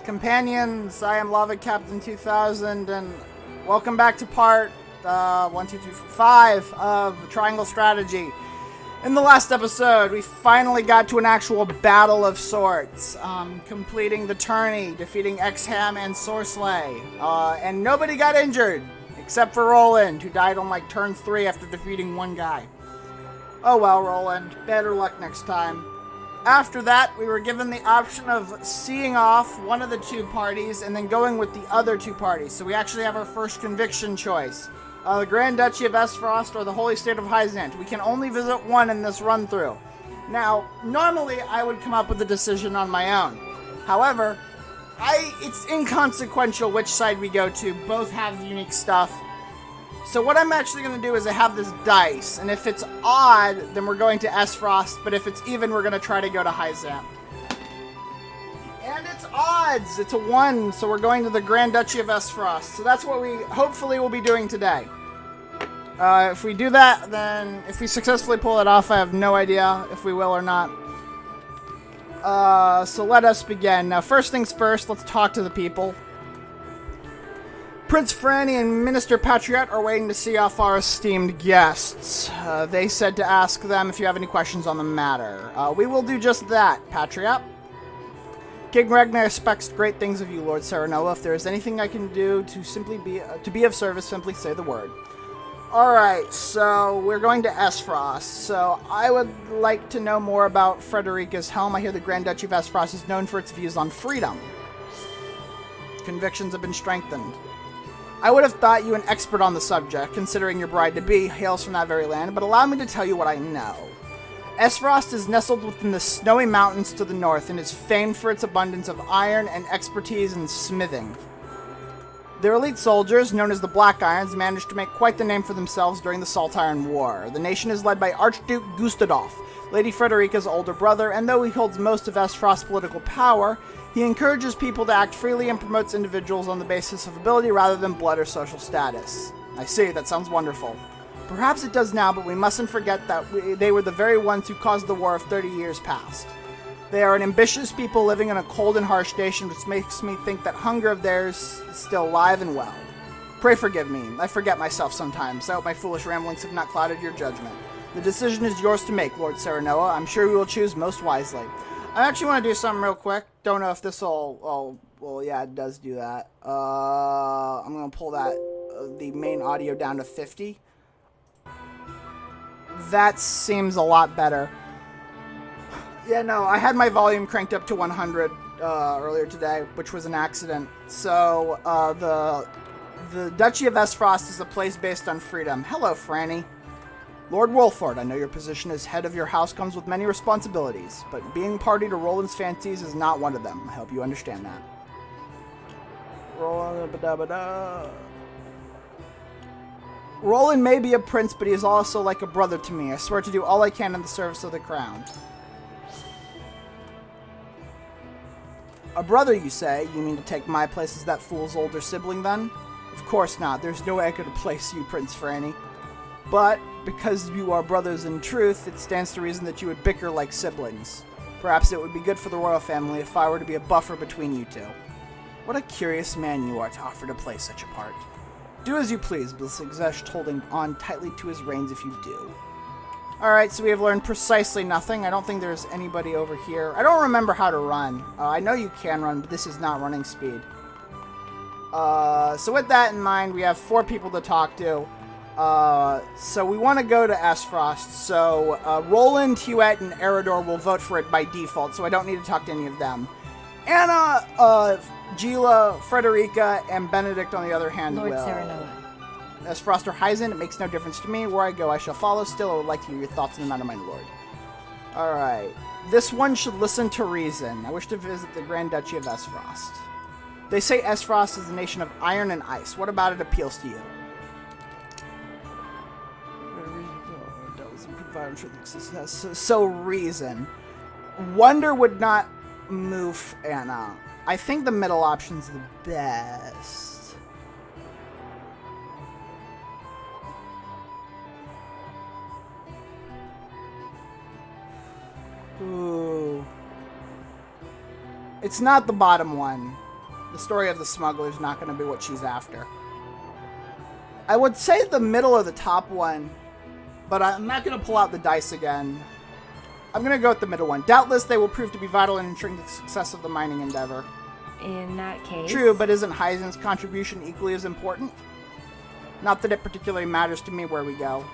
Companions, I am Lava Captain 2000, and welcome back to part 5 of Triangle Strategy. In the last episode, we finally got to an actual battle of sorts, completing the tourney, defeating X-Ham and Sorsley, and nobody got injured, except for Roland, who died on like turn 3 after defeating one guy. Oh well, Roland, better luck next time. After that, we were given the option of seeing off one of the two parties and then going with the other two parties. So we actually have our first conviction choice. The Grand Duchy of Esfrost or the Holy State of Hyzant. We can only visit one in this run-through. Now, normally I would come up with a decision on my own. However, it's inconsequential which side we go to. Both have unique stuff. So what I'm actually going to do is I have this dice, and if it's odd, then we're going to Esfrost, but if it's even, we're going to try to go to Hyzant. And it's odds! It's a 1, so we're going to the Grand Duchy of Esfrost. So that's what we hopefully will be doing today. If we do that, then if we successfully pull it off, I have no idea if we will or not. So let us begin. Now, first things first, let's talk to the people. Prince Franny and Minister Patriot are waiting to see off our esteemed guests. They said to ask them if you have any questions on the matter. We will do just that, Patriot. King Ragnar expects great things of you, Lord Serenoa. If there is anything I can do to be of service, simply say the word. Alright, so we're going to Esfrost. So I would like to know more about Frederica's helm. I hear the Grand Duchy of Esfrost is known for its views on freedom. Convictions have been strengthened. I would have thought you an expert on the subject, considering your bride-to-be hails from that very land, but allow me to tell you what I know. Esfrost is nestled within the snowy mountains to the north and is famed for its abundance of iron and expertise in smithing. Their elite soldiers, known as the Black Irons, managed to make quite the name for themselves during the Salt Iron War. The nation is led by Archduke Gustadolf, Lady Frederica's older brother, and though he holds most of Esfrost's political power, he encourages people to act freely and promotes individuals on the basis of ability rather than blood or social status. I see, that sounds wonderful. Perhaps it does now, but we mustn't forget that they were the very ones who caused the war of 30 years past. They are an ambitious people living in a cold and harsh nation, which makes me think that hunger of theirs is still alive and well. Pray forgive me, I forget myself sometimes. I hope my foolish ramblings have not clouded your judgment. The decision is yours to make, Lord Serenoa. I'm sure you will choose most wisely. I actually want to do something real quick. Don't know if this will... well, yeah, it does do that. I'm going to pull the main audio down to 50. That seems a lot better. Yeah, no, I had my volume cranked up to 100 earlier today, which was an accident. So, the Duchy of Esfrost is a place based on freedom. Hello, Franny. Lord Wolford, I know your position as head of your house comes with many responsibilities, but being party to Roland's fancies is not one of them. I hope you understand that. Roland may be a prince, but he is also like a brother to me. I swear to do all I can in the service of the crown. A brother, you say? You mean to take my place as that fool's older sibling, then? Of course not. There's no way I could replace you, Prince Franny. But, because you are brothers in truth, it stands to reason that you would bicker like siblings. Perhaps it would be good for the royal family if I were to be a buffer between you two. What a curious man you are to offer to play such a part. Do as you please, but suggest holding on tightly to his reins if you do. Alright, so we have learned precisely nothing. I don't think there's anybody over here. I don't remember how to run. I know you can run, but this is not running speed. So with that in mind, we have 4 people to talk to. So we want to go to Esfrost. So Roland, Hewitt, and Eridor will vote for it by default, so I don't need to talk to any of them. Anna, Gila, Frederica, and Benedict, on the other hand, Lord will. Serenoa. Esfrost or Hyzant, it makes no difference to me. Where I go, I shall follow. Still, I would like to hear your thoughts on the matter, my lord. Alright. This one should listen to reason. I wish to visit the Grand Duchy of Esfrost. They say Esfrost is a nation of iron and ice. What about it appeals to you? So reason. Wonder would not move Anna. I think the middle option's the best. Ooh. It's not the bottom one. The story of the smuggler is not going to be what she's after. I would say the middle or the top one, but I'm not going to pull out the dice again. I'm going to go with the middle one. Doubtless they will prove to be vital in ensuring the success of the mining endeavor. In that case... True, but isn't Hyzen's contribution equally as important? Not that it particularly matters to me where we go.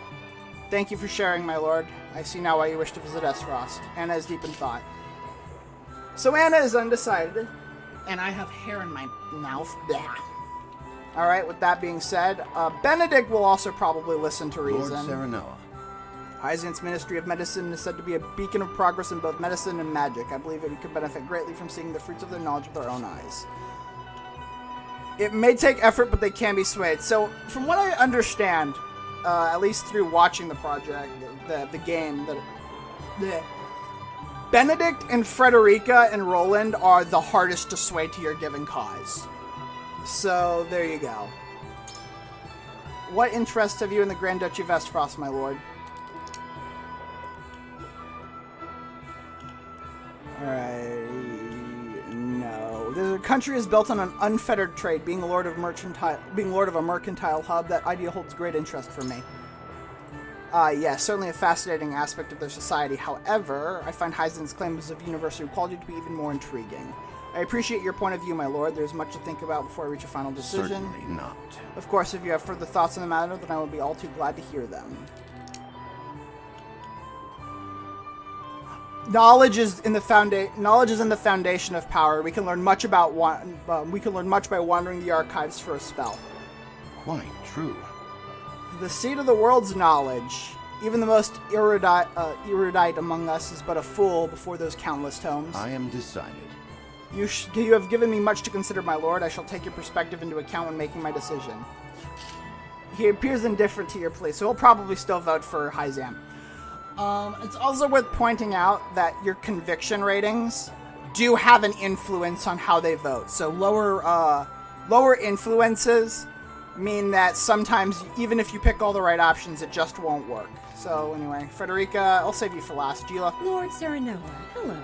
Thank you for sharing, my lord. I see now why you wish to visit Esfrost. Anna is deep in thought. So Anna is undecided, and I have hair in my mouth. Blah. Alright, with that being said, Benedict will also probably listen to reason. Lord Serenoa. Hyzant's Ministry of Medicine is said to be a beacon of progress in both medicine and magic. I believe it could benefit greatly from seeing the fruits of their knowledge with their own eyes. It may take effort, but they can be swayed. So, from what I understand, at least through watching the project, the game, Benedict and Frederica and Roland are the hardest to sway to your given cause. So, there you go. What interest have you in the Grand Duchy of Esfrost, my lord? Alright, no. The country is built on an unfettered trade. Being lord of a mercantile hub, that idea holds great interest for me. Yes, certainly a fascinating aspect of their society. However, I find Hyzen's claims of universal equality to be even more intriguing. I appreciate your point of view, my lord. There's much to think about before I reach a final decision. Certainly not. Of course, if you have further thoughts on the matter, then I would be all too glad to hear them. Knowledge is in the foundation of power. We can learn much by wandering the archives for a spell. Quite true. The seat of the world's knowledge. Even the most erudite among us is but a fool before those countless tomes. I am decided. You have given me much to consider, my lord. I shall take your perspective into account when making my decision. He appears indifferent to your plea, so he'll probably still vote for Hyzan. It's also worth pointing out that your conviction ratings do have an influence on how they vote. So lower influences mean that sometimes, even if you pick all the right options, it just won't work. So anyway, Frederica, I'll save you for last. Gila. Lord Serenoa, hello.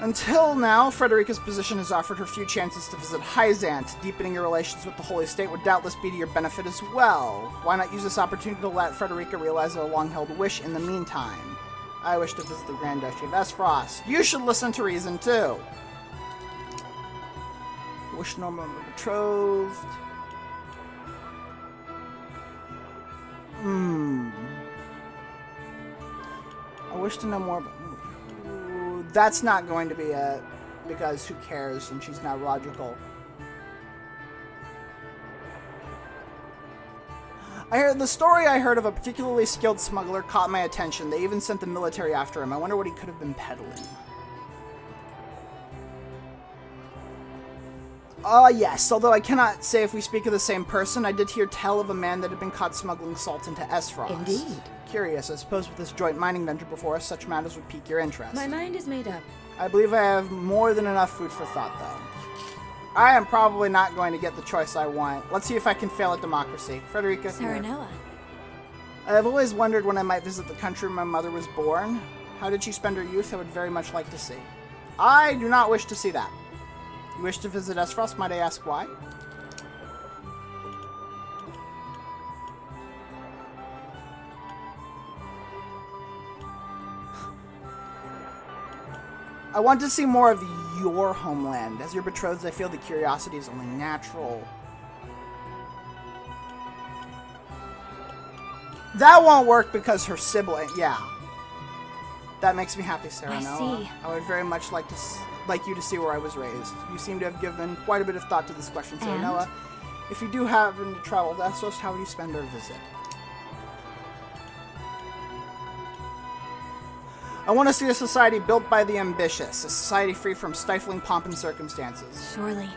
Until now, Frederica's position has offered her few chances to visit Hyzant. Deepening your relations with the Holy State would doubtless be to your benefit as well. Why not use this opportunity to let Frederica realize a long-held wish in the meantime? I wish to visit the Grand Duchy of Esfrost. You should listen to reason, too. Wish no more betrothed. I wish to know more about... That's not going to be it, because who cares, and she's not logical. The story I heard of a particularly skilled smuggler caught my attention. They even sent the military after him. I wonder what he could have been peddling. Yes, although I cannot say if we speak of the same person, I did hear tell of a man that had been caught smuggling salt into Esfrost. Indeed. Curious, I suppose with this joint mining venture before us, such matters would pique your interest. My mind is made up. I believe I have more than enough food for thought, though. I am probably not going to get the choice I want. Let's see if I can fail at democracy. Frederica. Serenoa. I have always wondered when I might visit the country where my mother was born. How did she spend her youth? I would very much like to see. I do not wish to see that. You wish to visit Esfrost? Might I ask why? I want to see more of your homeland. As your betrothed, I feel the curiosity is only natural. That won't work because her sibling... Yeah. That makes me happy, Sarah. I see. I would very much like you to see where I was raised. You seem to have given quite a bit of thought to this question, Sarah Noah. If you do happen to travel to Essos, how would you spend our visit? I want to see a society built by the ambitious, a society free from stifling pomp and circumstances. Surely.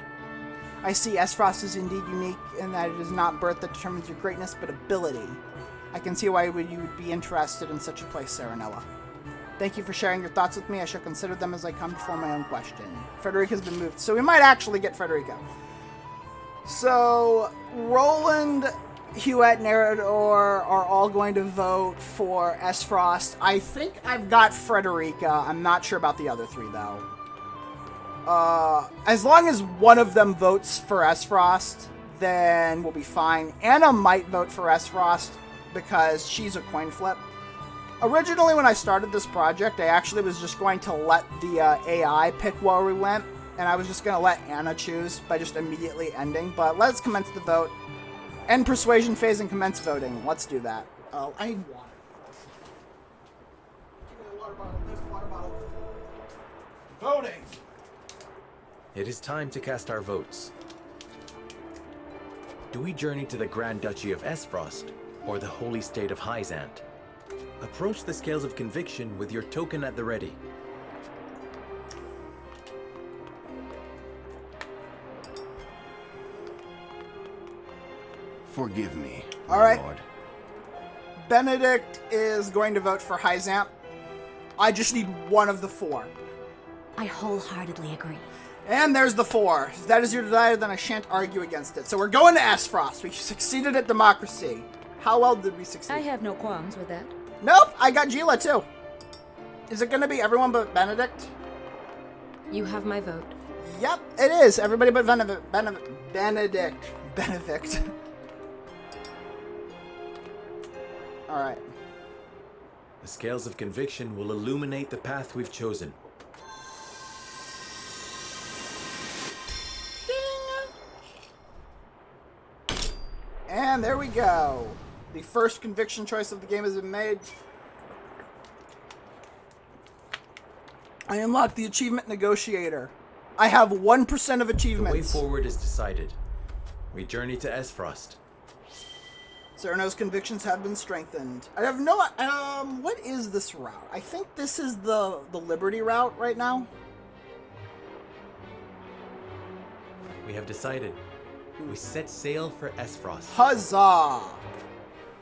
I see Esfrost is indeed unique in that it is not birth that determines your greatness, but ability. I can see why you would be interested in such a place, Serenella. Thank you for sharing your thoughts with me. I shall consider them as I come to form my own question. Frederica has been moved, so we might actually get Frederica. So, Roland, Hewitt, and Eridor are all going to vote for Esfrost. I think I've got Frederica. I'm not sure about the other three, though. As long as one of them votes for S-Frost, then we'll be fine. Anna might vote for S-Frost because she's a coin flip. Originally, when I started this project, I actually was just going to let the AI pick where we went, and I was just going to let Anna choose by just immediately ending. But let's commence the vote. End persuasion phase and commence voting. Let's do that. Oh, I need water. Give me a water bottle. There's a water bottle. Voting. It is time to cast our votes. Do we journey to the Grand Duchy of Esfrost or the Holy State of Hyzant? Approach the scales of conviction with your token at the ready. Forgive me, All my right. lord. Benedict is going to vote for Hyzant. I just need one of the four. I wholeheartedly agree. And there's the four. If that is your desire, then I shan't argue against it. So we're going to Esfrost. We succeeded at democracy. How well did we succeed? I have no qualms with that. Nope, I got Gila too. Is it going to be everyone but Benedict? You have my vote. Yep, it is. Everybody but Benedict. Benedict. All right. The scales of conviction will illuminate the path we've chosen. And there we go. The first conviction choice of the game has been made. I unlocked the achievement negotiator. I have 1% of The way achievements. forward is decided. We journey to Esfrost. Cyrano's convictions have been strengthened. I have no... what is this route? I think this is the Liberty route right now. We have decided. We set sail for Esfrost. Huzzah!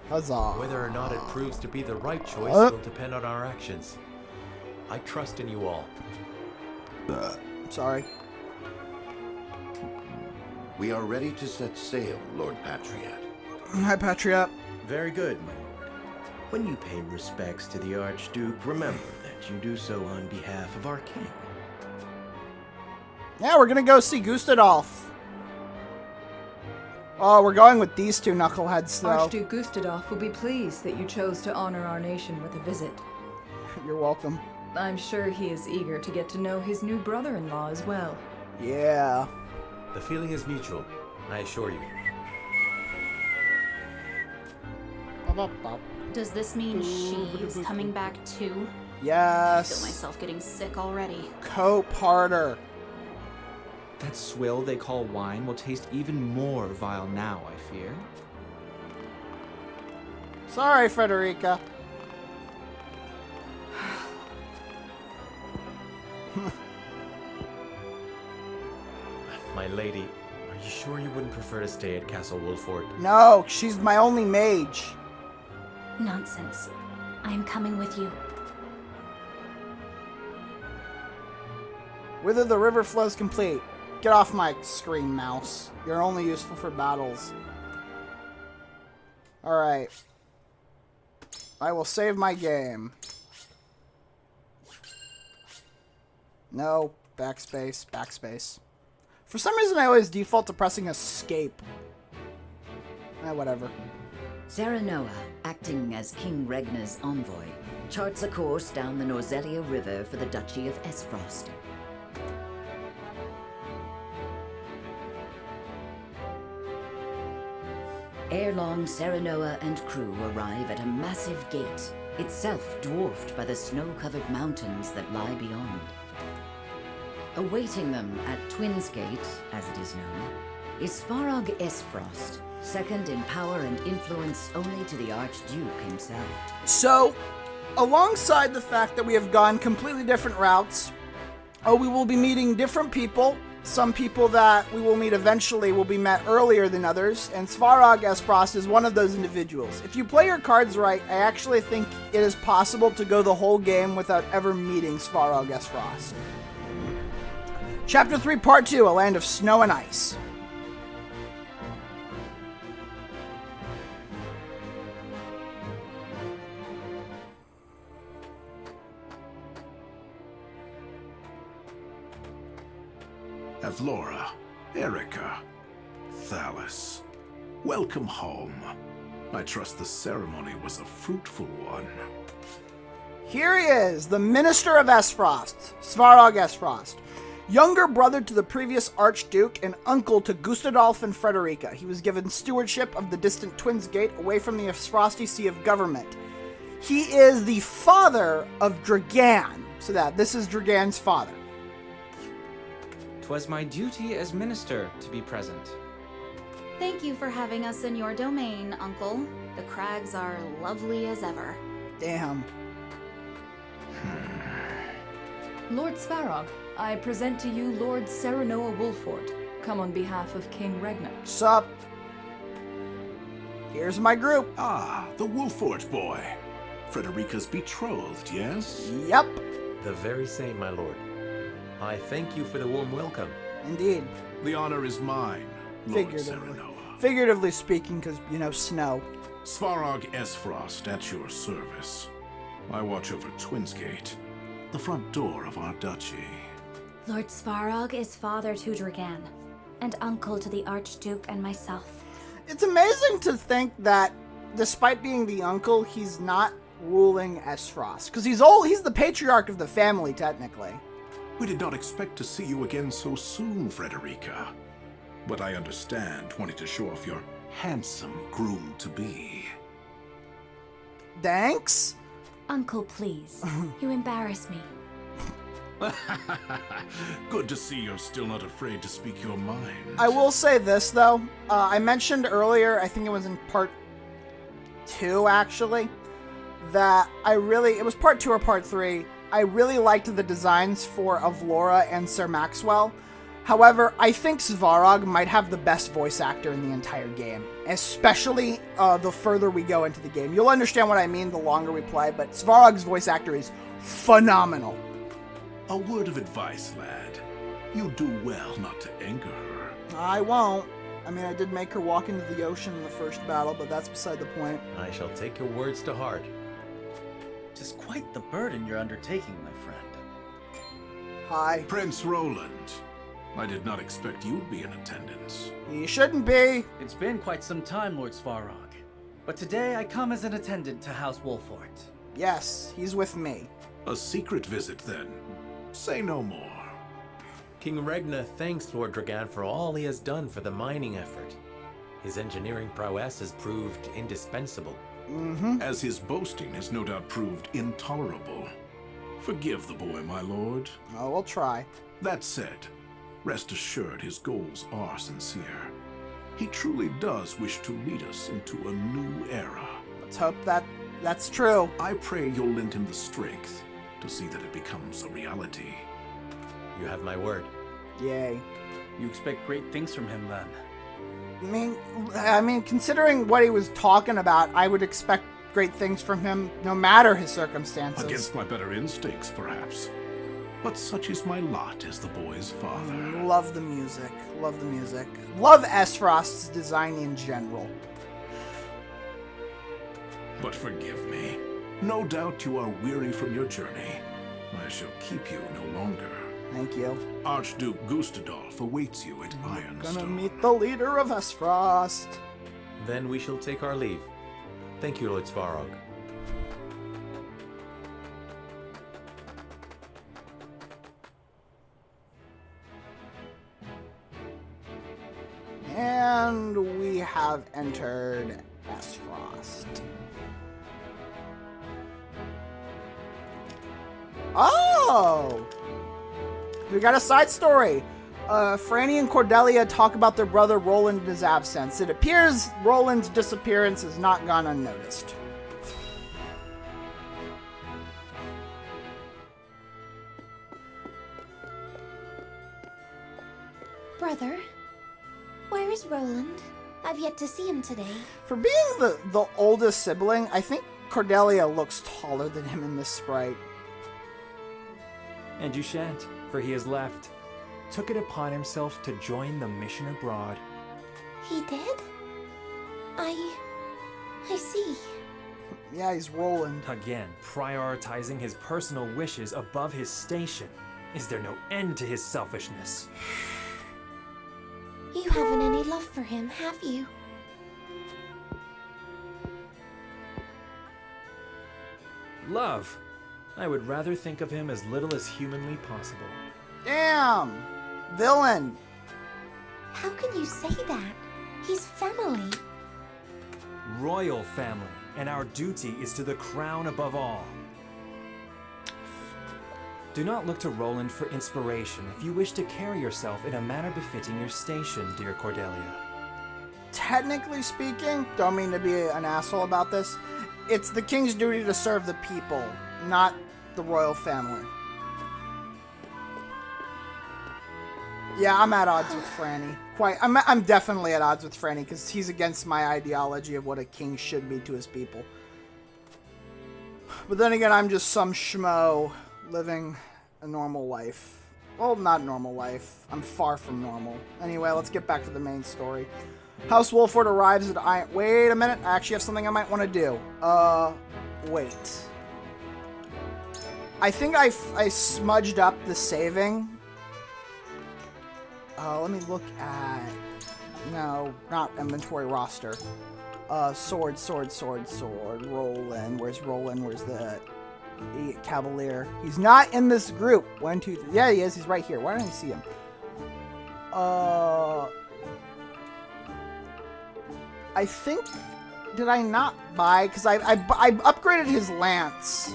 Huzzah. Whether or not it proves to be the right choice will depend on our actions. I trust in you all. Sorry. We are ready to set sail, Lord Patriot. Hi, Patriot. Very good, my lord. When you pay respects to the Archduke, remember that you do so on behalf of our king. Yeah, we're gonna go see Gustadolf. Oh, we're going with these two knuckleheads, though. Archduke Gustadolf will be pleased that you chose to honor our nation with a visit. You're welcome. I'm sure he is eager to get to know his new brother-in-law as well. Yeah. The feeling is mutual, I assure you. Does this mean she's coming back too? I feel Yes. myself getting sick already. Cope harder. That swill they call wine will taste even more vile now, I fear. Sorry, Frederica. My lady, are you sure you wouldn't prefer to stay at Castle Wolford? No, she's my only mage. Nonsense. I am coming with you. Whither the river flows complete. Get off my screen, mouse. You're only useful for battles. Alright. I will save my game. No. Backspace. Backspace. For some reason, I always default to pressing escape. Whatever. Serenoa, acting as King Regnar's envoy, charts a course down the Norzelia River for the Duchy of Esfrost. Ere long, Serenoa and crew arrive at a massive gate, itself dwarfed by the snow-covered mountains that lie beyond. Awaiting them at Twins Gate, as it is known, is Farog Esfrost, second in power and influence only to the Archduke himself. So, alongside the fact that we have gone completely different routes, we will be meeting different people. Some people that we will meet eventually will be met earlier than others, and Svarog Esfrost is one of those individuals. If you play your cards right, I actually think it is possible to go the whole game without ever meeting Svarog Esfrost. Chapter 3, Part 2, A Land of Snow and Ice. with Laura, Erica, Thalas. Welcome home. I trust the ceremony was a fruitful one. Here he is, the Minister of Esfrost, Svarog Esfrost. Younger brother to the previous Archduke and uncle to Gustadolf and Frederica. He was given stewardship of the distant Twins Gate away from the Esfrosti Sea of Government. He is the father of Dragan, so this is Dragan's father. 'Twas my duty as minister to be present. Thank you for having us in your domain, Uncle. The crags are lovely as ever. Damn. Lord Svarog, I present to you Lord Serenoa Wolfort, come on behalf of King Regna. Sup? Here's my group. Ah, the Wolfort boy. Frederica's betrothed, yes? Yep. The very same, my lord. I thank you for the warm welcome. Indeed. The honor is mine, Lord Figuratively. Serenoa. Figuratively speaking, because, snow. Svarog Esfrost at your service. I watch over Twins Gate, the front door of our duchy. Lord Svarog is father to Dragan, and uncle to the Archduke and myself. It's amazing to think that, despite being the uncle, he's not ruling Esfrost. Because he's old, he's the patriarch of the family, technically. We did not expect to see you again so soon, Frederica. But I understand wanting to show off your handsome groom-to-be. Thanks? Uncle, please. You embarrass me. Good to see you're still not afraid to speak your mind. I will say this, though. I mentioned earlier, I think it was in part 2, actually, that it was part 2 or part 3, I really liked the designs of Laura and Sir Maxwell. However, I think Svarog might have the best voice actor in the entire game, especially the further we go into the game. You'll understand what I mean the longer we play, but Svarog's voice actor is phenomenal. A word of advice, lad. You do well not to anger her. I won't. I mean, I did make her walk into the ocean in the first battle, but that's beside the point. I shall take your words to heart. Tis quite the burden you're undertaking, my friend. Hi. Prince Roland. I did not expect you'd be in attendance. You shouldn't be. It's been quite some time, Lord Svarog. But today I come as an attendant to House Wolfort. Yes, he's with me. A secret visit, then. Say no more. King Regna thanks Lord Dragan for all he has done for the mining effort. His engineering prowess has proved indispensable. As his boasting has no doubt proved intolerable. Forgive the boy, my lord. Oh, we'll try. That said, rest assured his goals are sincere. He truly does wish to lead us into a new era. Let's hope that's true. I pray you'll lend him the strength to see that it becomes a reality. You have my word. Yay. You expect great things from him, then? I mean, considering what he was talking about, I would expect great things from him, no matter his circumstances. Against my better instincts, perhaps. But such is my lot as the boy's father. Love the music. Love the music. Love Esfrost's design in general. But forgive me. No doubt you are weary from your journey. I shall keep you no longer. Thank you. Archduke Gustadolf awaits you at Ironstone. Gonna meet the leader of Esfrost. Then we shall take our leave. Thank you, Lord Svarog. And we have entered Esfrost. Oh! We got a side story. Franny and Cordelia talk about their brother Roland in his absence. It appears Roland's disappearance has not gone unnoticed. Brother, where is Roland? I've yet to see him today. For being the oldest sibling, I think Cordelia looks taller than him in this sprite. And you shan't, for he has left. Took it upon himself to join the mission abroad. He did? I see. Yeah, he's Roland. Again, prioritizing his personal wishes above his station. Is there no end to his selfishness? You haven't any love for him, have you? Love. I would rather think of him as little as humanly possible. Damn! Villain! How can you say that? He's family. Royal family, and our duty is to the crown above all. Do not look to Roland for inspiration if you wish to carry yourself in a manner befitting your station, dear Cordelia. Technically speaking, don't mean to be an asshole about this, it's the king's duty to serve the people, not the royal family. Yeah, I'm at odds with Franny. I'm definitely at odds with Franny because he's against my ideology of what a king should be to his people. But then again, I'm just some schmo living a normal life. Well, not normal life. I'm far from normal. Anyway, let's get back to the main story. House Wolford arrives at Iron... Wait a minute. I actually have something I might want to do. Wait. I think I smudged up the saving. Let me look at... No, not inventory roster. Sword. Roland. Where's Roland? Where's the Cavalier? He's not in this group. 1, 2, 3. Yeah, he is. He's right here. Why don't I see him? I think... Did I not buy? Because I upgraded his lance.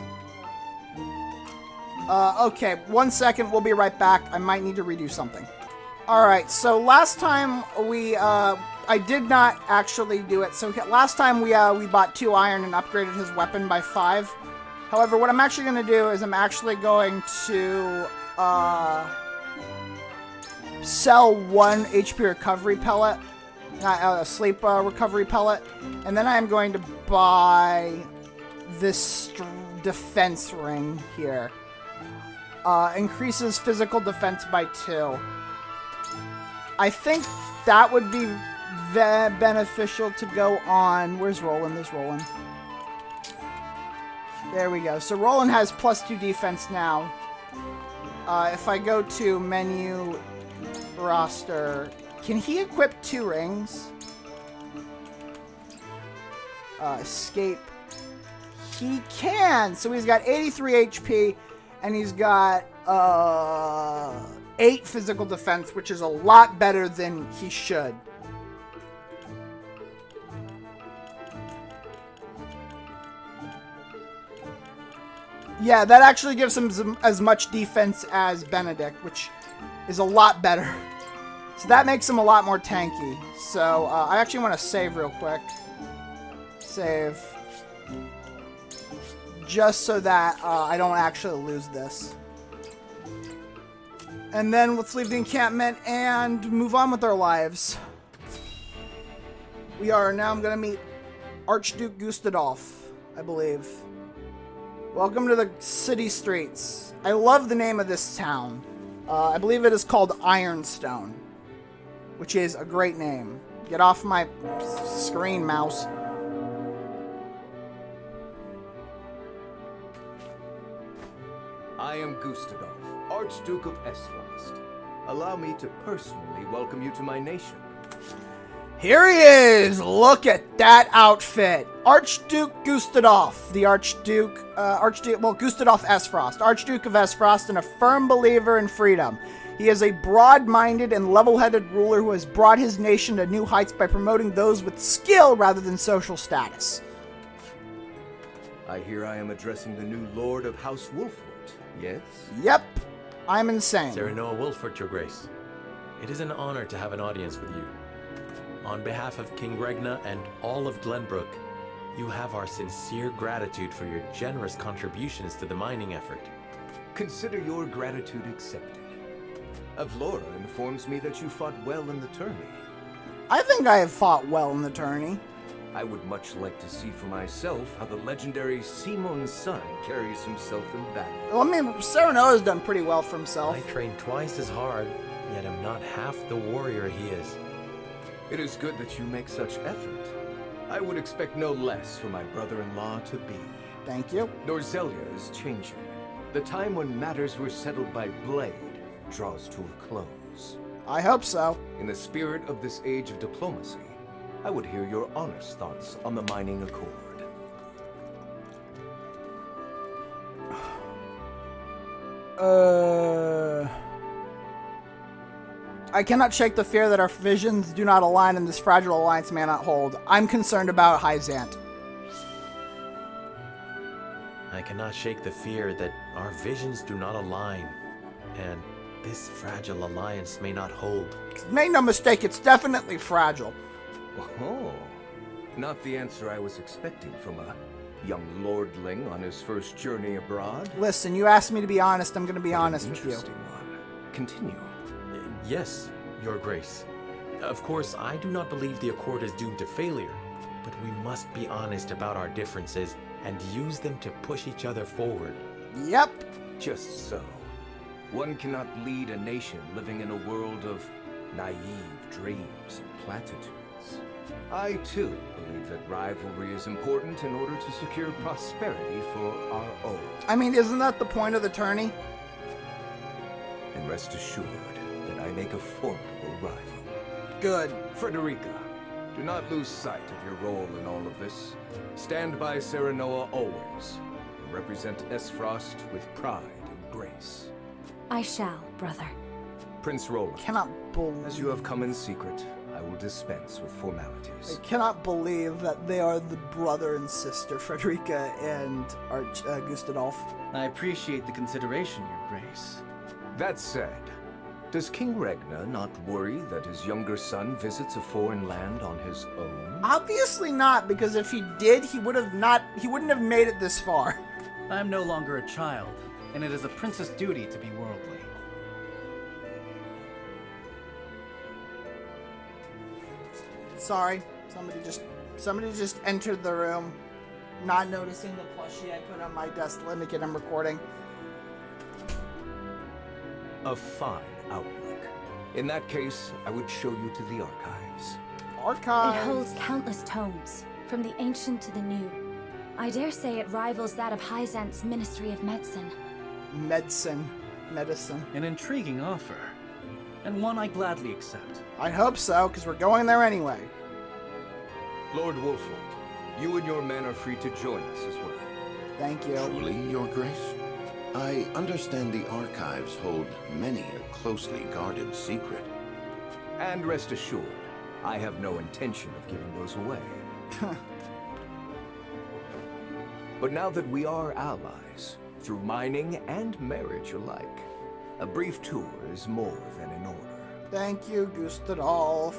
Okay. 1 second. We'll be right back. I might need to redo something. Alright, so last time we, I did not actually do it. So last time we bought 2 iron and upgraded his weapon by 5. However, what I'm actually going to do is I'm actually going to, sell 1 HP recovery pellet, a sleep recovery pellet, and then I'm going to buy this defense ring here. Increases physical defense by 2. I think that would be beneficial to go on... Where's Roland? There's Roland. There we go. So Roland has +2 defense now. If I go to menu, roster... Can he equip 2 rings? Escape. He can! So he's got 83 HP, and he's got... 8 physical defense, which is a lot better than he should. Yeah, that actually gives him as much defense as Benedict, which is a lot better. So that makes him a lot more tanky. So I actually want to save real quick. Save. Just so that I don't actually lose this. And then let's leave the encampment and move on with our lives. We are now going to meet Archduke Gustadolf, I believe. Welcome to the city streets. I love the name of this town. I believe it is called Ironstone, which is a great name. Get off my screen, mouse. I am Gustadolf, Archduke of Esfrost. Allow me to personally welcome you to my nation. Here he is! Look at that outfit! Archduke Gustadolf, the Gustadolf Esfrost, Archduke of Esfrost, and a firm believer in freedom. He is a broad-minded and level-headed ruler who has brought his nation to new heights by promoting those with skill rather than social status. I hear I am addressing the new Lord of House Wolford, yes? Yep, I'm insane. Serenoa Wolford, Your Grace. It is an honor to have an audience with you. On behalf of King Regna and all of Glenbrook, you have our sincere gratitude for your generous contributions to the mining effort. Consider your gratitude accepted. Avlora informs me that you fought well in the tourney. I think I have fought well in the tourney. I would much like to see for myself how the legendary Simon's son carries himself in battle. Well, I mean, Serenoa's done pretty well for himself. I train twice as hard, yet am not half the warrior he is. It is good that you make such effort. I would expect no less for my brother-in-law to be. Thank you. Norzelia is changing. The time when matters were settled by blade draws to a close. I hope so. In the spirit of this age of diplomacy, I would hear your honest thoughts on the mining accord. I cannot shake the fear that our visions do not align and this fragile alliance may not hold. I'm concerned about Hyzant. I cannot shake the fear that our visions do not align, and this fragile alliance may not hold. Make no mistake, it's definitely fragile. Oh, not the answer I was expecting from a young lordling on his first journey abroad. Listen, you asked me to be honest, I'm going to be honest with you. Interesting one. Continue. Yes, Your Grace. Of course, I do not believe the Accord is doomed to failure, but we must be honest about our differences and use them to push each other forward. Yep. Just so. One cannot lead a nation living in a world of naive dreams and platitudes. I, too, believe that rivalry is important in order to secure prosperity for our own. I mean, isn't that the point of the tourney? And rest assured that I make a formidable rival. Good. Frederica, do not lose sight of your role in all of this. Stand by Serenoa always, and represent Esfrost with pride and grace. I shall, brother. Prince Roland, Cannot believe. as you have come in secret, I will dispense with formalities. I cannot believe that they are the brother and sister, Frederica and Gustadolf. I appreciate the consideration, Your Grace. That said, does King Regna not worry that his younger son visits a foreign land on his own? Obviously not, because if he did, he wouldn't have made it this far. I am no longer a child, and it is a prince's duty to be worldly. Sorry, somebody just entered the room, not noticing the plushie I put on my desk to indicate I'm recording. A fine outlook. In that case, I would show you to the archives. Archives? It holds countless tomes, from the ancient to the new. I dare say it rivals that of Hyzant's Ministry of Medicine. Medicine. An intriguing offer, and one I gladly accept. I hope so, because we're going there anyway. Lord Wolford, you and your men are free to join us as well. Thank you. Truly, Your Grace? I understand the archives hold many a closely guarded secret. And rest assured, I have no intention of giving those away. But now that we are allies, through mining and marriage alike, a brief tour is more than in order. Thank you, Gustadolf.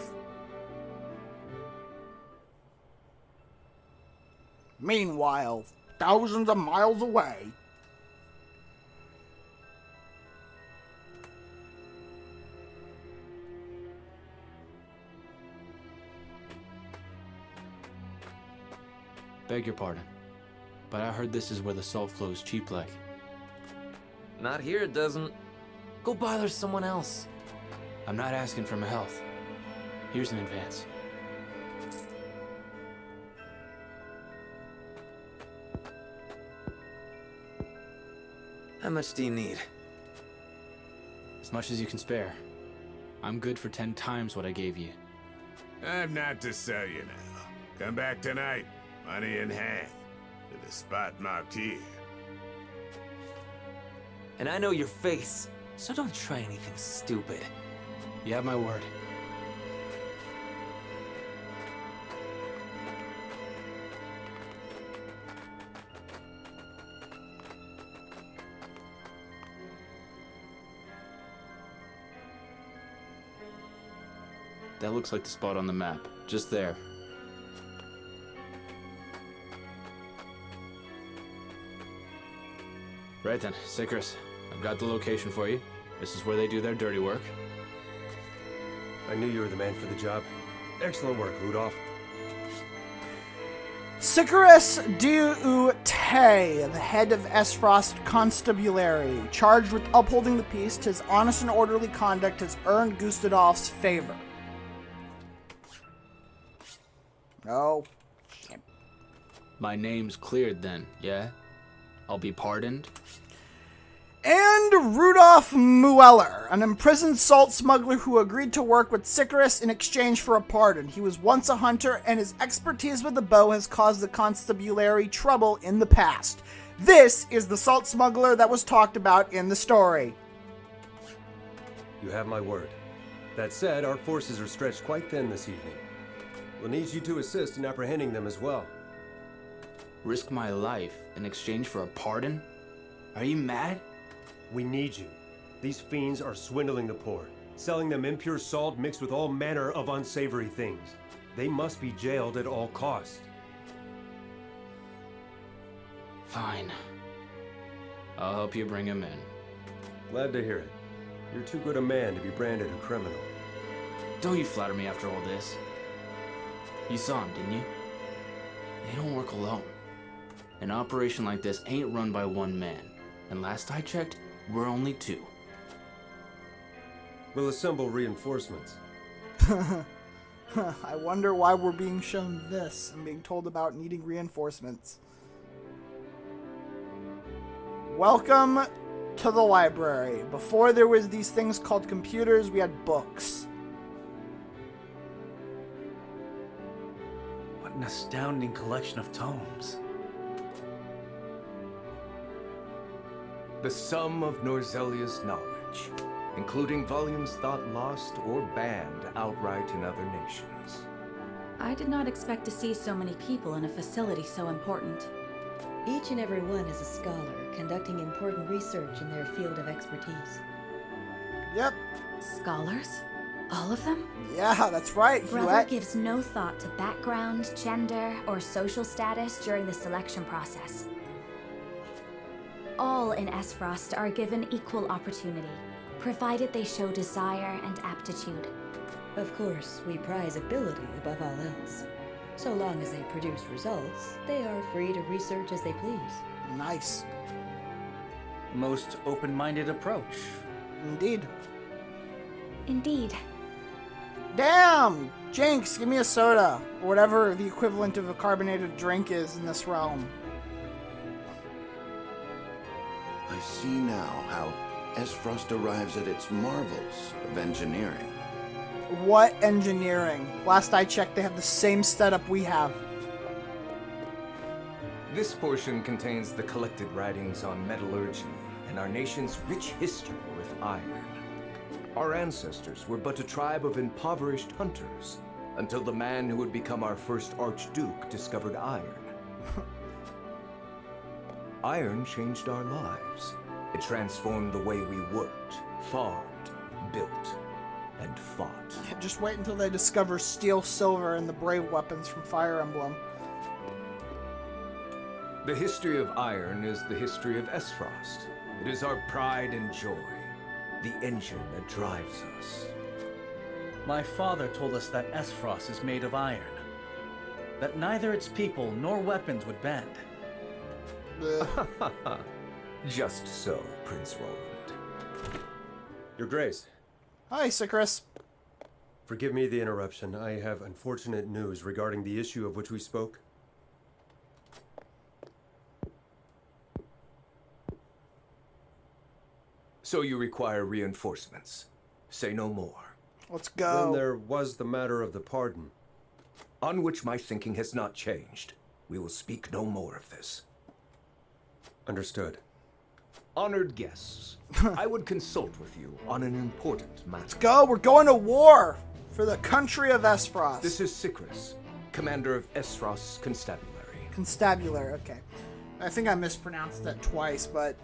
Meanwhile, thousands of miles away. Beg your pardon, but I heard this is where the salt flows cheap like. Not here, it doesn't. Go bother someone else. I'm not asking for my health. Here's an advance. How much do you need? As much as you can spare. I'm good for 10 times what I gave you. I'm not to sell you now. Come back tonight, money in hand, to the spot marked here. And I know your face, so don't try anything stupid. You have my word. That looks like the spot on the map. Just there. Right then, Sikris. I've got the location for you. This is where they do their dirty work. I knew you were the man for the job. Excellent work, Rudolph. Sikris Duute, the head of Esfrost Constabulary, charged with upholding the peace, his honest and orderly conduct has earned Gustadolf's favor. Oh, shit. My name's cleared then, yeah? I'll be pardoned? And Rudolph Mueller, an imprisoned salt smuggler who agreed to work with Sycharis in exchange for a pardon. He was once a hunter, and his expertise with the bow has caused the constabulary trouble in the past. This is the salt smuggler that was talked about in the story. You have my word. That said, our forces are stretched quite thin this evening. We'll need you to assist in apprehending them as well. Risk my life in exchange for a pardon? Are you mad? We need you. These fiends are swindling the poor, selling them impure salt mixed with all manner of unsavory things. They must be jailed at all costs. Fine. I'll help you bring him in. Glad to hear it. You're too good a man to be branded a criminal. Don't you flatter me after all this. You saw him, didn't you? They don't work alone. An operation like this ain't run by one man. And last I checked, we're only two. We'll assemble reinforcements. I wonder why we're being shown this and being told about needing reinforcements. Welcome to the library. Before there was these things called computers, we had books. What an astounding collection of tomes. The sum of Norzelia's knowledge, including volumes thought lost or banned outright in other nations. I did not expect to see so many people in a facility so important. Each and every one is a scholar, conducting important research in their field of expertise. Yep. Scholars? All of them? Yeah, that's right, Brother Huette. gives no thought to background, gender, or social status during the selection process. All in Esfrost are given equal opportunity, provided they show desire and aptitude. Of course, we prize ability above all else. So long as they produce results, they are free to research as they please. Nice. Most open-minded approach. Indeed. Indeed. Damn! Jinx, give me a soda. Or whatever the equivalent of a carbonated drink is in this realm. I see now how Esfrost arrives at its marvels of engineering. What engineering? Last I checked, they have the same setup we have. This portion contains the collected writings on metallurgy and our nation's rich history with iron. Our ancestors were but a tribe of impoverished hunters until the man who would become our first Archduke discovered iron. Iron changed our lives. It transformed the way we worked, farmed, built, and fought. Just wait until they discover steel, silver, and the brave weapons from Fire Emblem. The history of iron is the history of Esfrost. It is our pride and joy, the engine that drives us. My father told us that Esfrost is made of iron. That neither its people nor weapons would bend. Just so, Prince Roland. Your Grace. Hi, Sycharis. Forgive me the interruption. I have unfortunate news regarding the issue of which we spoke. So you require reinforcements. Say no more. Let's go. Then there was the matter of the pardon. On which my thinking has not changed. We will speak no more of this. Understood. Honored guests, I would consult with you on an important matter. Let's go. We're going to war for the country of Esfrost. This is Sycharis, commander of Esfrost's constabulary. Constabulary, okay. I think I mispronounced that twice, but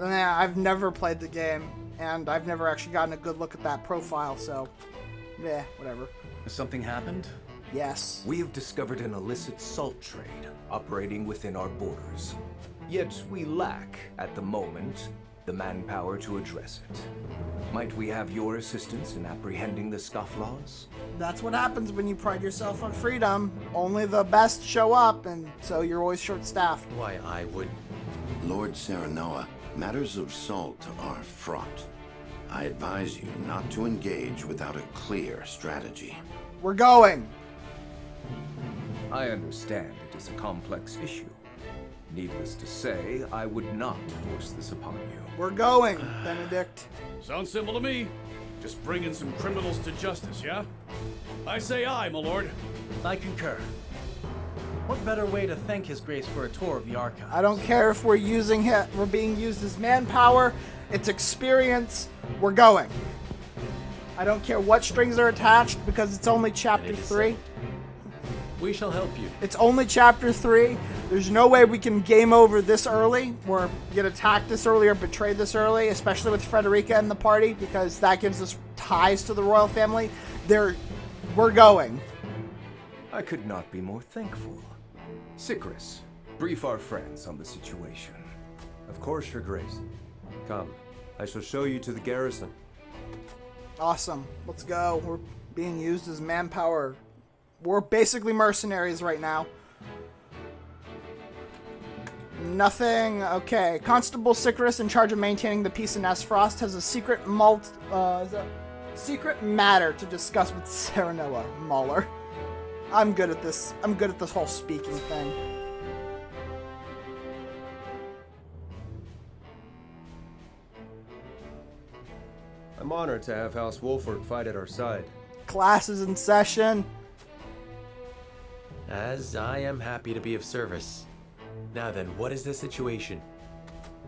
I've never played the game, and I've never actually gotten a good look at that profile, so whatever. Has something happened? Yes. We have discovered an illicit salt trade operating within our borders. Yet we lack, at the moment, the manpower to address it. Might we have your assistance in apprehending the scofflaws? That's what happens when you pride yourself on freedom. Only the best show up, and so you're always short-staffed. Why, I would... Lord Serenoa, matters of salt are fraught. I advise you not to engage without a clear strategy. We're going. I understand it is a complex issue. Needless to say, I would not force this upon you. We're going, Benedict. Sounds simple to me. Just bringing some criminals to justice, yeah? I say aye, my lord. I concur. What better way to thank His Grace for a tour of the archive? I don't care if we're being used as manpower, it's experience. We're going. I don't care what strings are attached because it's only chapter 3. We shall help you. It's only chapter 3. There's no way we can game over this early or get attacked this early or betrayed this early, especially with Frederica in the party, because that gives us ties to the royal family. We're going. I could not be more thankful. Sicris, brief our friends on the situation. Of course, Your Grace. Come, I shall show you to the garrison. Awesome. Let's go. We're being used as manpower. We're basically mercenaries right now. Nothing. Okay. Constable Sicris, in charge of maintaining the peace in Esfrost, has a secret matter to discuss with Serenoa Mauler. I'm good at this. I'm good at this whole speaking thing. I'm honored to have House Wolford fight at our side. Class is in session. As I am happy to be of service. Now then, what is the situation?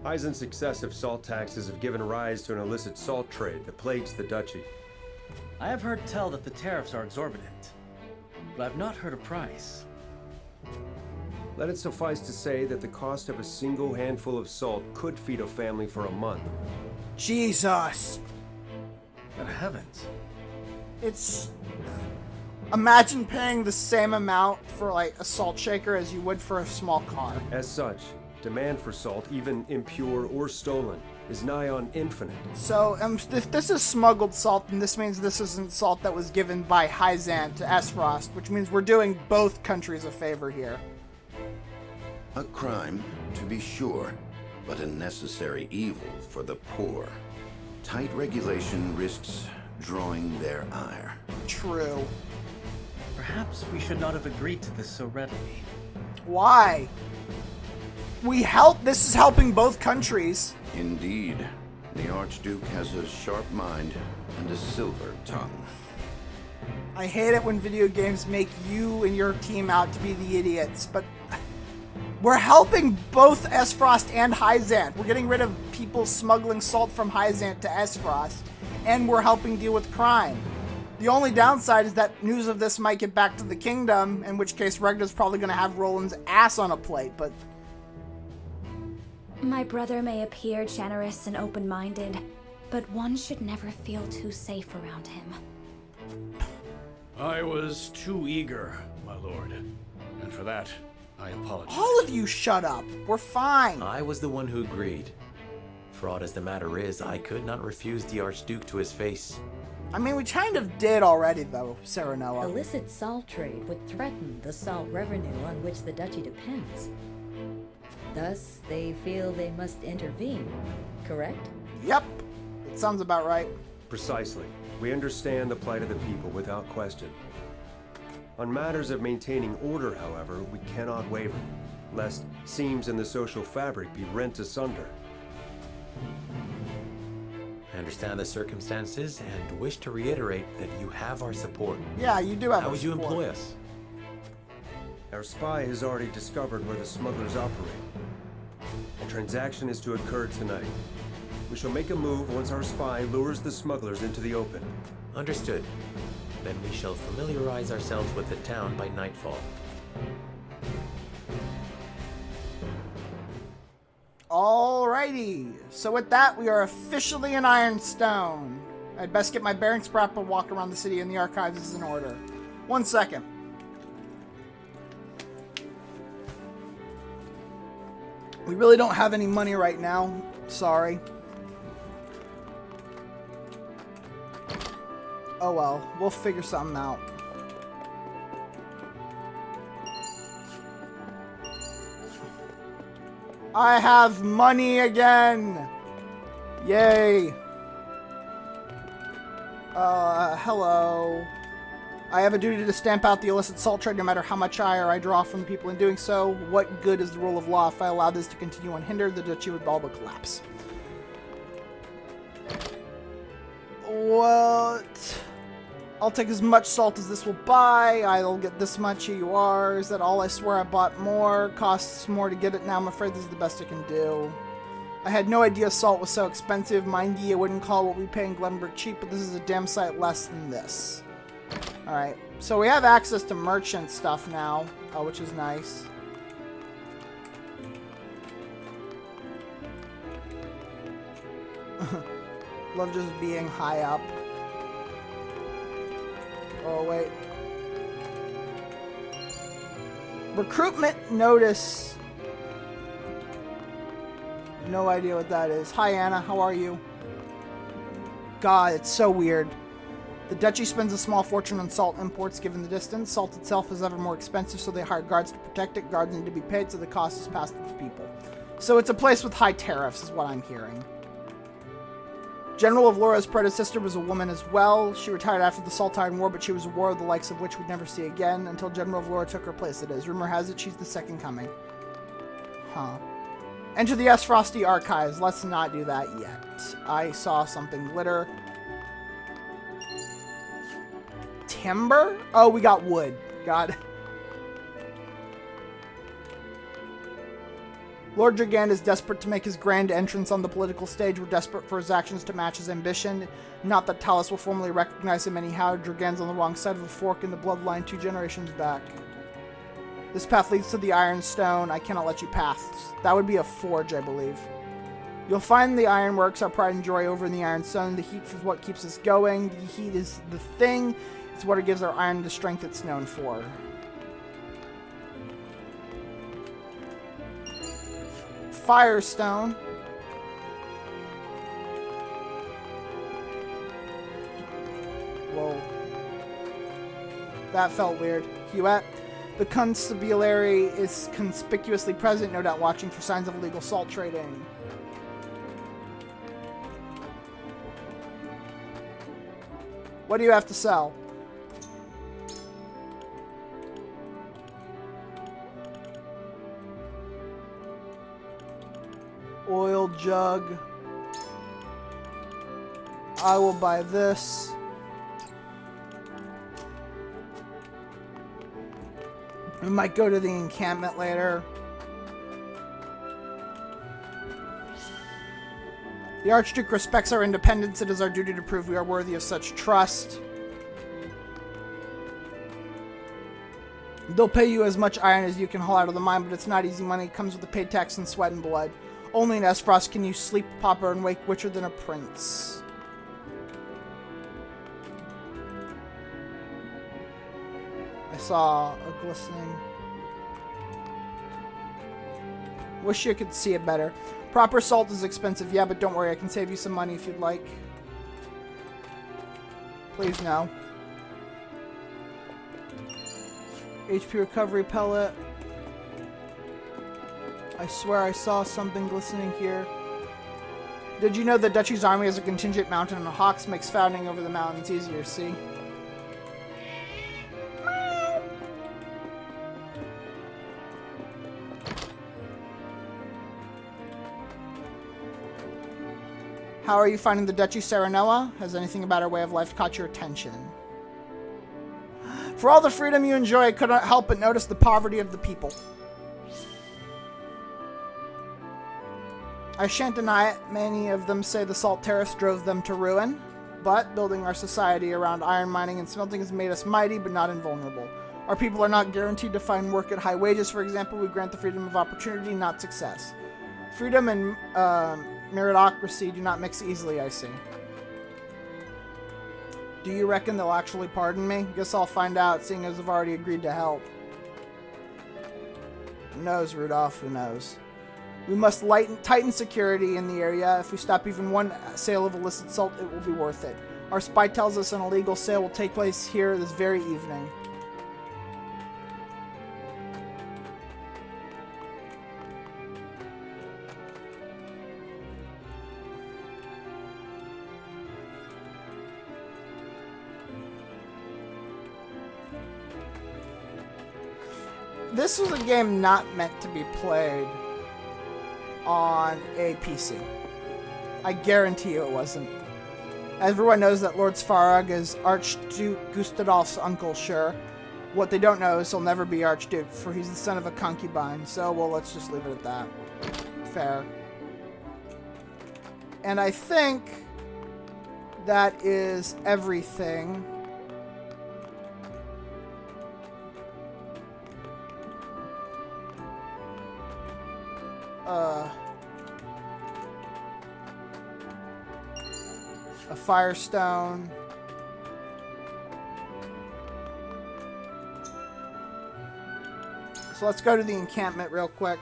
Hyzant's excessive salt taxes have given rise to an illicit salt trade that plagues the duchy. I have heard tell that the tariffs are exorbitant, but I've not heard a price. Let it suffice to say that the cost of a single handful of salt could feed a family for a month. Jesus! Good heavens. It's... Imagine paying the same amount for, like, a salt shaker as you would for a small car. As such, demand for salt, even impure or stolen, is nigh on infinite. So, if this is smuggled salt, then this means this isn't salt that was given by Hyzant to Esfrost, which means we're doing both countries a favor here. A crime, to be sure, but a necessary evil for the poor. Tight regulation risks drawing their ire. True. Perhaps we should not have agreed to this so readily. Why? This is helping both countries. Indeed. The Archduke has a sharp mind and a silver tongue. I hate it when video games make you and your team out to be the idiots, but we're helping both Esfrost and Hyzant. We're getting rid of people smuggling salt from Hyzant to Esfrost, and we're helping deal with crime. The only downside is that news of this might get back to the kingdom, in which case Regna's probably going to have Roland's ass on a plate, but... My brother may appear generous and open-minded, but one should never feel too safe around him. I was too eager, my lord. And for that, I apologize. All of you shut up. We're fine. I was the one who agreed. Fraught as the matter is, I could not refuse the Archduke to his face. I mean, we kind of did already, though, Serenoa. Illicit salt trade would threaten the salt revenue on which the duchy depends. Thus, they feel they must intervene, correct? Yep. It sounds about right. Precisely. We understand the plight of the people without question. On matters of maintaining order, however, we cannot waver, lest seams in the social fabric be rent asunder. I understand the circumstances and wish to reiterate that you have our support. Yeah, you do have How our would you support. employ us? Our spy has already discovered where the smugglers operate. A transaction is to occur tonight. We shall make a move once our spy lures the smugglers into the open. Understood. Then we shall familiarize ourselves with the town by nightfall. Alrighty. So with that, we are officially in Ironstone. I'd best get my bearings proper and walk around the city and the archives is in order. 1 second. We really don't have any money right now. Sorry. Oh well, we'll figure something out. I have money again! Yay! Hello. I have a duty to stamp out the illicit salt trade no matter how much ire I draw from the people in doing so. What good is the rule of law? If I allow this to continue unhindered, the duchy would all but collapse. What? I'll take as much salt as this will buy. I'll get this much. Here you are. Is that all? I swear I bought more. Costs more to get it now. I'm afraid this is the best I can do. I had no idea salt was so expensive. Mind ye, I wouldn't call what we pay in Glenbrook cheap, but this is a damn sight less than this. Alright, so we have access to merchant stuff now, which is nice. Love just being high up. Oh, wait. Recruitment notice. No idea what that is. Hi, Anna. How are you? God, it's so weird. The duchy spends a small fortune on salt imports given the distance. Salt itself is ever more expensive, so they hire guards to protect it. Guards need to be paid, so the cost is passed to the people. So it's a place with high tariffs, is what I'm hearing. General of Laura's predecessor was a woman as well. She retired after the Salt Iron War, but she was a war the likes of which we'd never see again until General of Laura took her place, it is. Rumor has it she's the second coming. Huh. Enter the S. Frosty Archives. Let's not do that yet. I saw something glitter. Timber? Oh, we got wood. Got it. Lord Dragand is desperate to make his grand entrance on the political stage. We're desperate for his actions to match his ambition. Not that Talos will formally recognize him anyhow. Dragand's on the wrong side of a fork in the bloodline 2 generations back. This path leads to the Iron Stone. I cannot let you pass. That would be a forge, I believe. You'll find the ironworks, our pride and joy, over in the Iron Stone. The heat is what keeps us going. The heat is the thing. It's what gives our iron the strength it's known for. Firestone. Whoa. That felt weird. Huette. The constabulary is conspicuously present, no doubt watching for signs of illegal salt trading. What do you have to sell? Oil jug. I will buy this. We might go to the encampment later. The Archduke respects our independence. It is our duty to prove we are worthy of such trust. They'll pay you as much iron as you can haul out of the mine, but it's not easy money. It comes with a pay tax and sweat and blood. Only in Esfrost can you sleep, pauper, and wake richer than a prince. I saw a glistening. Wish you could see it better. Proper salt is expensive, yeah, but don't worry, I can save you some money if you'd like. Please, no. HP recovery pellet. I swear I saw something glistening here. Did you know the Duchy's army has a contingent mounted on hawks, makes founding over the mountains easier, see? How are you finding the Duchy, Serenoa? Has anything about our way of life caught your attention? For all the freedom you enjoy, I couldn't help but notice the poverty of the people. I shan't deny it. Many of them say the salt tariffs drove them to ruin. But building our society around iron mining and smelting has made us mighty, but not invulnerable. Our people are not guaranteed to find work at high wages, for example. We grant the freedom of opportunity, not success. Freedom and meritocracy do not mix easily, I see. Do you reckon they'll actually pardon me? Guess I'll find out, seeing as I've already agreed to help. Who knows, Rudolph? Who knows? We must tighten security in the area. If we stop even one sale of illicit salt, it will be worth it. Our spy tells us an illegal sale will take place here this very evening. this was a game not meant to be played on a PC. I guarantee you it wasn't. Everyone knows that Lord Svarog is Archduke Gustadolf's uncle, sure. What they don't know is he'll never be Archduke, for he's the son of a concubine. So, well, let's just leave it at that. Fair. And I think that is everything. A Firestone. So let's go to the encampment real quick.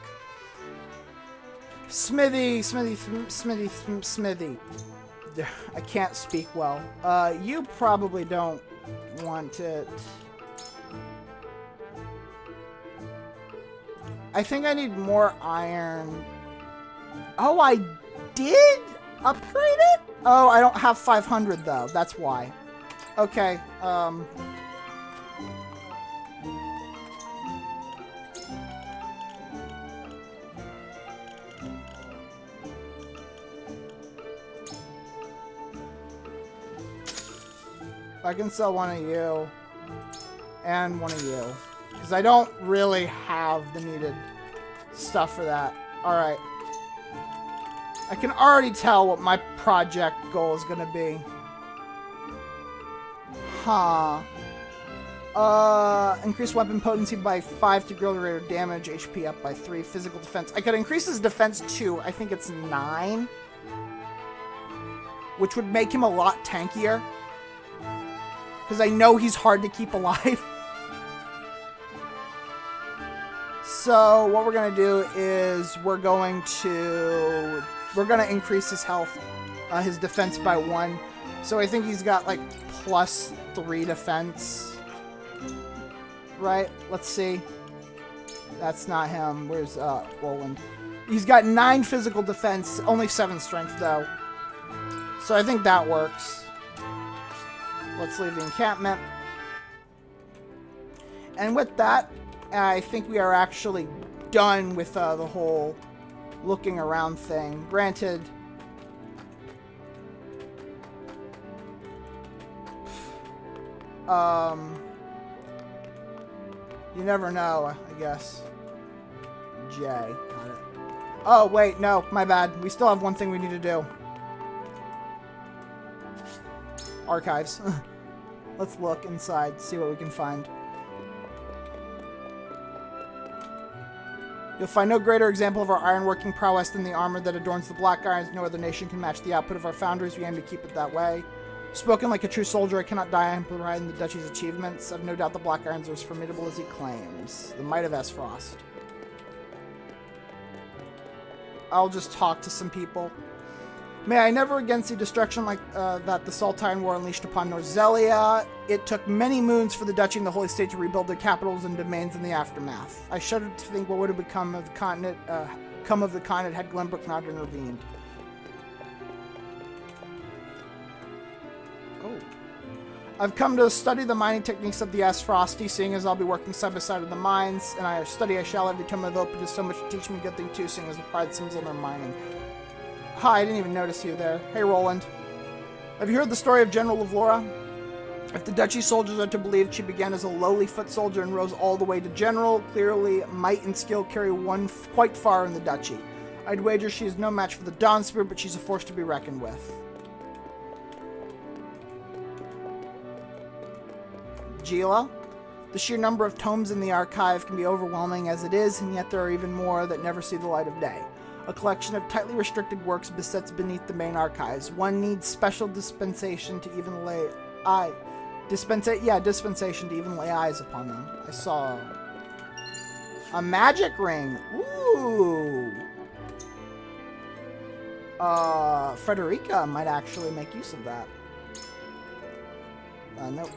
Smithy. I can't speak well. You probably don't want it. I think I need more iron. Oh, I did upgrade it? Oh, I don't have 500 though. That's why. Okay. I can sell one of you and one of you, because I don't really have the needed stuff for that. Alright. I can already tell what my project goal is going to be. Huh. Increase weapon potency by 5 to grow the rate of damage, HP up by 3, physical defense. I could increase his defense to, I think it's 9, which would make him a lot tankier. Because I know he's hard to keep alive. So what we're going to do is we're going to increase his health, his defense by 1. So I think he's got like +3 defense. Right? Let's see. That's not him. Where's Roland? He's got 9 physical defense, only 7 strength though. So I think that works. Let's leave the encampment. And with that, I think we are actually done with the whole looking around thing. Granted, you never know, I guess. J. Got it. Oh, wait, no, my bad. We still have one thing we need to do. Archives. Let's look inside, see what we can find. You'll find no greater example of our ironworking prowess than the armor that adorns the Black Irons. No other nation can match the output of our foundries. We aim to keep it that way. Spoken like a true soldier, I cannot die on providing the Duchy's achievements. I've no doubt the Black Irons are as formidable as he claims. The might of Esfrost. I'll just talk to some people. May I never again see destruction like that the Saltine War unleashed upon Norzelia. It took many moons for the Duchy and the Holy State to rebuild their capitals and domains in the aftermath. I shudder to think what would have become of the continent, had Glenbrook not intervened. Oh. I've come to study the mining techniques of the Esfrosti, seeing as I'll be working side by side with the mines, and I shall every time I've opened so much to teach me a good thing too, seeing as the pride seems in their mining. Hi, I didn't even notice you there. Hey, Roland. Have you heard the story of General Lavlora? If the Duchy soldiers are to believe, she began as a lowly foot soldier and rose all the way to general. Clearly, might and skill carry one quite far in the Duchy. I'd wager she is no match for the Dawnspear, but she's a force to be reckoned with. Gila? The sheer number of tomes in the archive can be overwhelming as it is, and yet there are even more that never see the light of day. A collection of tightly restricted works besets beneath the main archives. One needs special dispensation to even lay dispensation to even lay eyes upon them. I saw a magic ring. Ooh. Frederica might actually make use of that. Nope.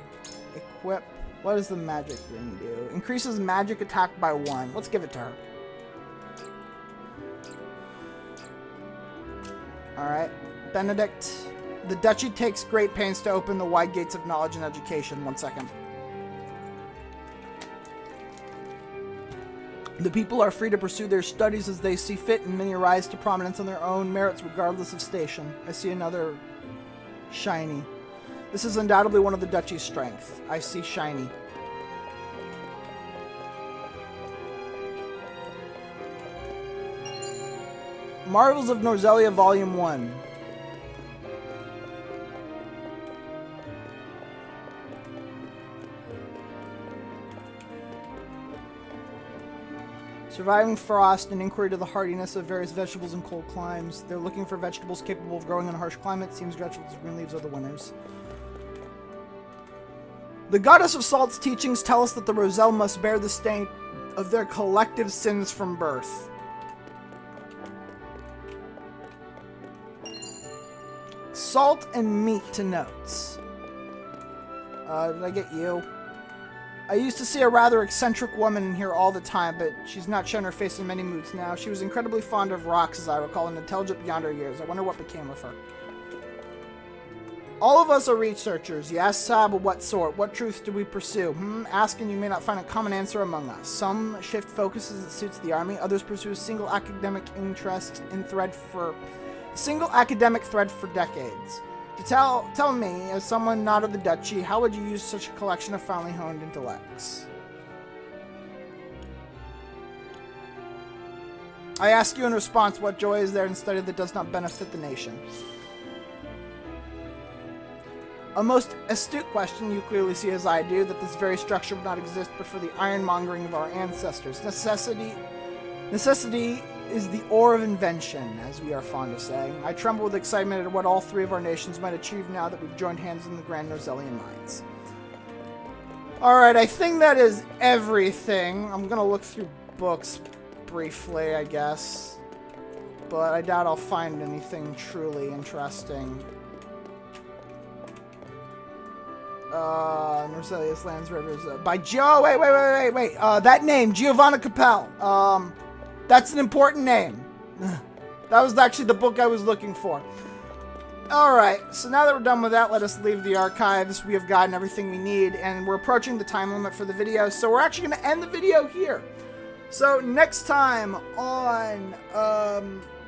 Equip. What does the magic ring do? Increases magic attack by 1. Let's give it to her. Alright. Benedict. The Duchy takes great pains to open the wide gates of knowledge and education. 1 second. The people are free to pursue their studies as they see fit, and many rise to prominence on their own merits regardless of station. I see another shiny. This is undoubtedly one of the duchy's strengths. I see shiny. Marvels of Norzelia Volume 1. Surviving frost, an inquiry to the hardiness of various vegetables in cold climes. They're looking for vegetables capable of growing in a harsh climate. Seems vegetables with green leaves are the winners. The goddess of salt's teachings tell us that the Roselle must bear the stain of their collective sins from birth. Salt and meat to notes. Did I get you? I used to see a rather eccentric woman in here all the time, but she's not shown her face in many moods now. She was incredibly fond of rocks, as I recall, and intelligent beyond her years. I wonder what became of her. All of us are researchers, yes, but what sort? What truth do we pursue? Ask and you may not find a common answer among us. Some shift focuses that suits the army, others pursue a single academic interest in thread for decades. To tell me, as someone not of the duchy, how would you use such a collection of finely honed intellects? I ask you in response, what joy is there in study that does not benefit the nation? A most astute question. You clearly see as I do that this very structure would not exist but for the ironmongering of our ancestors. Necessity is the ore of invention, as we are fond of saying. I tremble with excitement at what all three of our nations might achieve now that we've joined hands in the Grand Norzelian Mines. Alright, I think that is everything. I'm gonna look through books briefly, I guess. But I doubt I'll find anything truly interesting. Norzelius Lands Rivers by Joe. Wait. That name, Giovanna Capel. That's an important name. That was actually the book I was looking for. Alright, so now that we're done with that, let us leave the archives. We have gotten everything we need, and we're approaching the time limit for the video, so we're actually going to end the video here. So next time on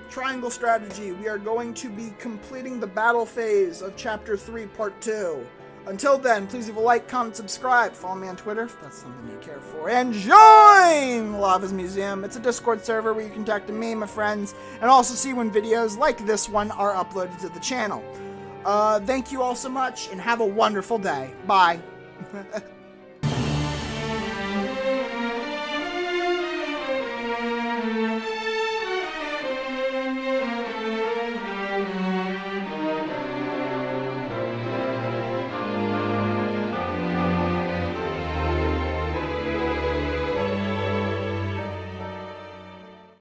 Triangle Strategy, we are going to be completing the battle phase of Chapter 3, Part 2. Until then, please leave a like, comment, subscribe. Follow me on Twitter if that's something you care for. And join Lava's Museum. It's a Discord server where you can talk to me, my friends, and also see when videos like this one are uploaded to the channel. Thank you all so much, and have a wonderful day. Bye.